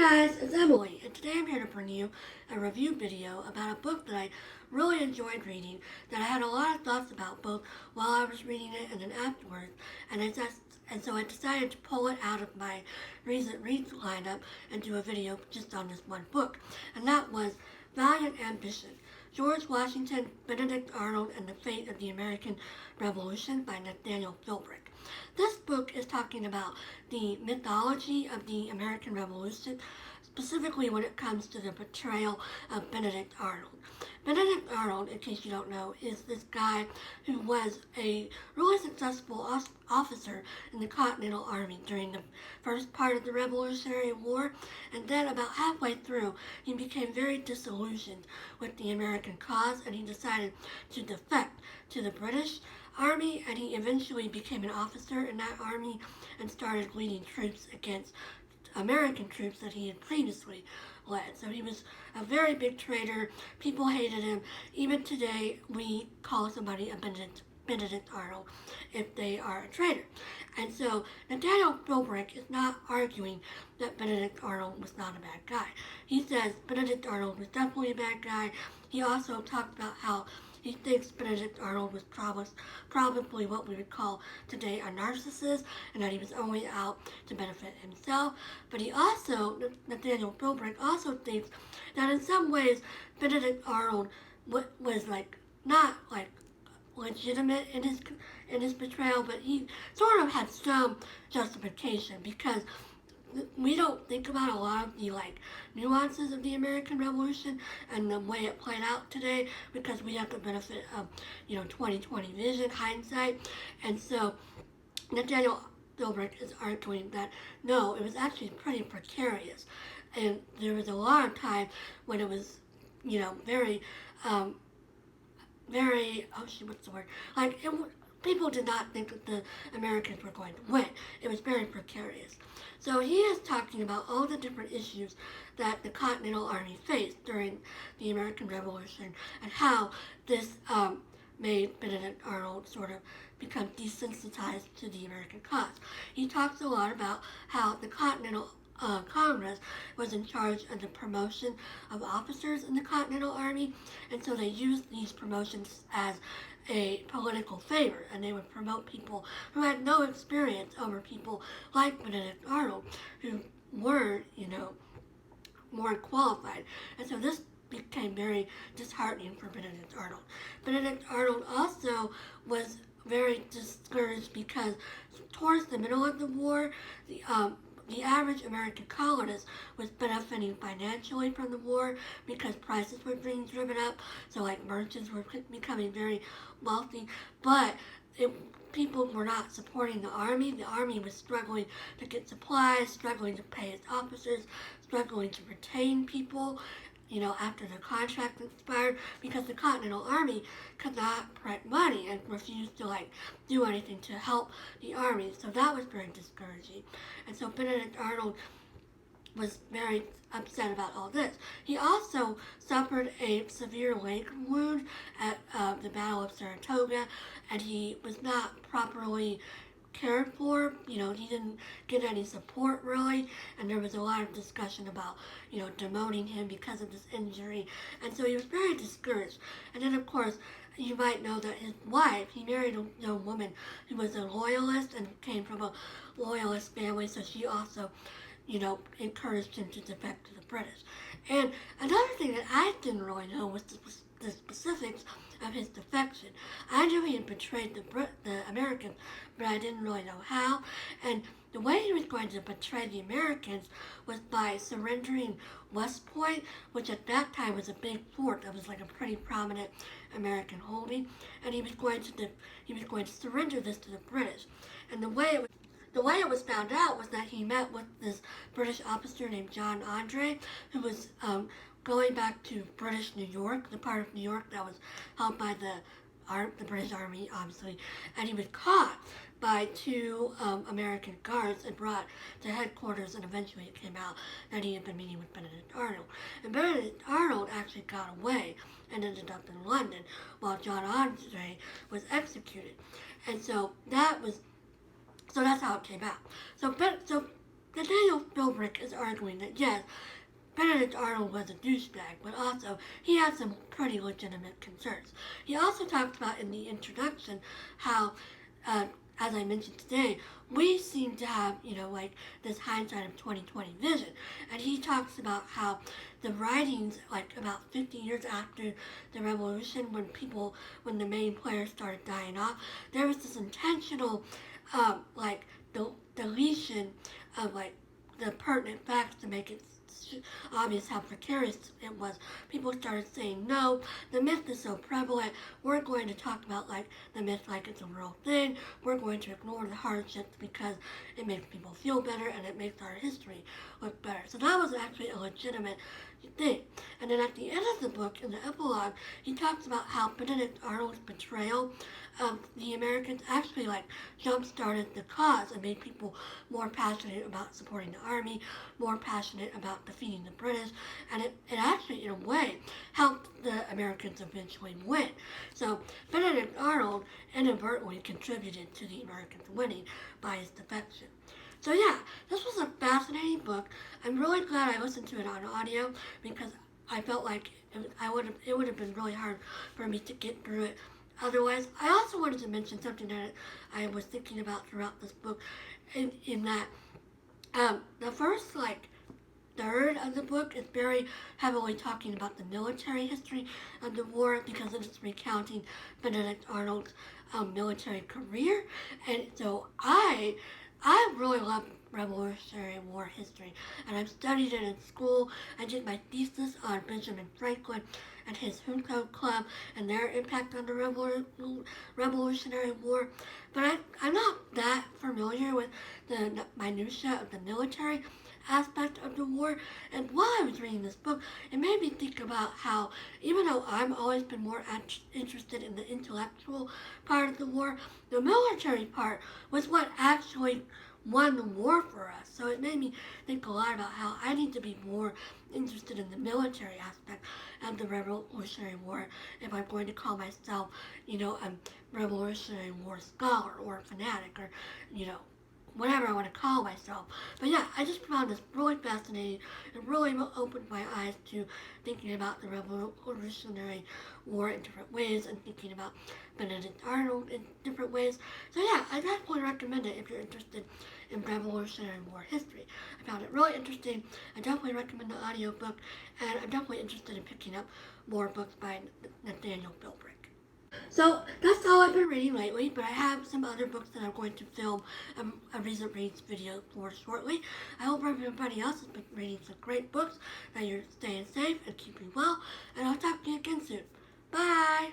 guys, it's Emily, and today I'm here to bring you a review video about a book that I really enjoyed reading, that I had a lot of thoughts about both while I was reading it and then afterwards, and so I decided to pull it out of my recent reads lineup and do a video just on this one book, and that was Valiant Ambition, George Washington, Benedict Arnold, and the Fate of the American Revolution by Nathaniel Philbrick. This book is talking about the mythology of the American Revolution, specifically when it comes to the portrayal of Benedict Arnold. Benedict Arnold, in case you don't know, is this guy who was a really successful officer in the Continental Army during the first part of the Revolutionary War, and then about halfway through, he became very disillusioned with the American cause, and he decided to defect to the British Army, and he eventually became an officer in that army and started leading troops against American troops that he had previously led. So he was a very big traitor. People hated him. Even today, we call somebody a Benedict Arnold if they are a traitor. And so Nathaniel Philbrick is not arguing that Benedict Arnold was not a bad guy. He says Benedict Arnold was definitely a bad guy. He also talked about how he thinks Benedict Arnold was probably what we would call today a narcissist, and that he was only out to benefit himself. But he also, Nathaniel Philbrick, also thinks that in some ways Benedict Arnold was not legitimate in his betrayal, but he sort of had some justification, because we don't think about a lot of the nuances of the American Revolution and the way it played out today, because we have the benefit of 2020 vision, hindsight. And so Nathaniel Philbrick is arguing that no, it was actually pretty precarious, and there was a lot of time when it was very what's the word, people did not think that the Americans were going to win. It was very precarious. So he is talking about all the different issues that the Continental Army faced during the American Revolution, and how this made Benedict Arnold sort of become desensitized to the American cause. He talks a lot about how the Continental Congress was in charge of the promotion of officers in the Continental Army, and so they used these promotions as a political favor, and they would promote people who had no experience over people like Benedict Arnold, who were, more qualified. And so this became very disheartening for Benedict Arnold. Benedict Arnold also was very discouraged because towards the middle of the war, the average American colonist was benefiting financially from the war because prices were being driven up, so merchants were becoming very wealthy, but people were not supporting the army. The army was struggling to get supplies, struggling to pay its officers, struggling to retain people, after the contract expired, because the Continental Army could not print money and refused to do anything to help the army. So that was very discouraging. And so Benedict Arnold was very upset about all this. He also suffered a severe leg wound at the Battle of Saratoga, and he was not properly cared for. He didn't get any support really, and there was a lot of discussion about demoting him because of this injury, and so he was very discouraged. And then of course you might know that his wife, he married a young woman who was a loyalist and came from a loyalist family, so she also encouraged him to defect to the British. And another thing that I didn't really know was the specifics of his defection. I knew he had betrayed the Americans, but I didn't really know how. And the way he was going to betray the Americans was by surrendering West Point, which at that time was a big fort that was a pretty prominent American holding, and he was going to surrender this to the British. And the way it was found out was that he met with this British officer named John Andre, who was going back to British New York, the part of New York that was held by the British Army, obviously, and he was caught by two American guards and brought to headquarters, and eventually it came out that he had been meeting with Benedict Arnold. And Benedict Arnold actually got away and ended up in London, while John Andre was executed. And so that's how it came out. So Nathaniel Philbrick is arguing that yes, Benedict Arnold was a douchebag, but also he had some pretty legitimate concerns. He also talks about in the introduction how, as I mentioned today, we seem to have, like this hindsight of 2020 vision. And he talks about how the writings, like about 50 years after the revolution, when the main players started dying off, there was this intentional, deletion of like the pertinent facts to make it obvious how precarious it was. People started saying, no, the myth is so prevalent, we're going to talk about like the myth like it's a real thing, we're going to ignore the hardships because it makes people feel better and it makes our history look better. So that was actually a legitimate thing. And then at the end of the book, in the epilogue, he talks about how Benedict Arnold's betrayal of the Americans actually like jump-started the cause and made people more passionate about supporting the army, more passionate about defeating the British, and it actually, in a way, helped the Americans eventually win. So Benedict Arnold inadvertently contributed to the Americans winning by his defection. So yeah, this was a fascinating book. I'm really glad I listened to it on audio because I felt like it would have been really hard for me to get through it otherwise. I also wanted to mention something that I was thinking about throughout this book, in that the first third of the book is very heavily talking about the military history of the war because it's recounting Benedict Arnold's military career, and so I really love Revolutionary War history, and I've studied it in school. I did my thesis on Benjamin Franklin and his Junto Club and their impact on the Revolutionary War, but I'm not that familiar with the minutiae of the military aspect of the war. And while I was reading this book, it made me think about how, even though I've always been more interested in the intellectual part of the war, the military part was what actually won the war for us. So it made me think a lot about how I need to be more interested in the military aspect of the Revolutionary War if I'm going to call myself, a Revolutionary War scholar or a fanatic or, whatever I want to call myself. But yeah, I just found this really fascinating. It really opened my eyes to thinking about the Revolutionary War in different ways and thinking about Benedict Arnold in different ways. So yeah, I definitely recommend it if you're interested in Revolutionary War history. I found it really interesting. I definitely recommend the audiobook, and I'm definitely interested in picking up more books by Nathaniel Philbrick. So that's all I've been reading lately, but I have some other books that I'm going to film a recent reads video for shortly. I hope everybody else has been reading some great books, that you're staying safe and keeping well, and I'll talk to you again soon. Bye!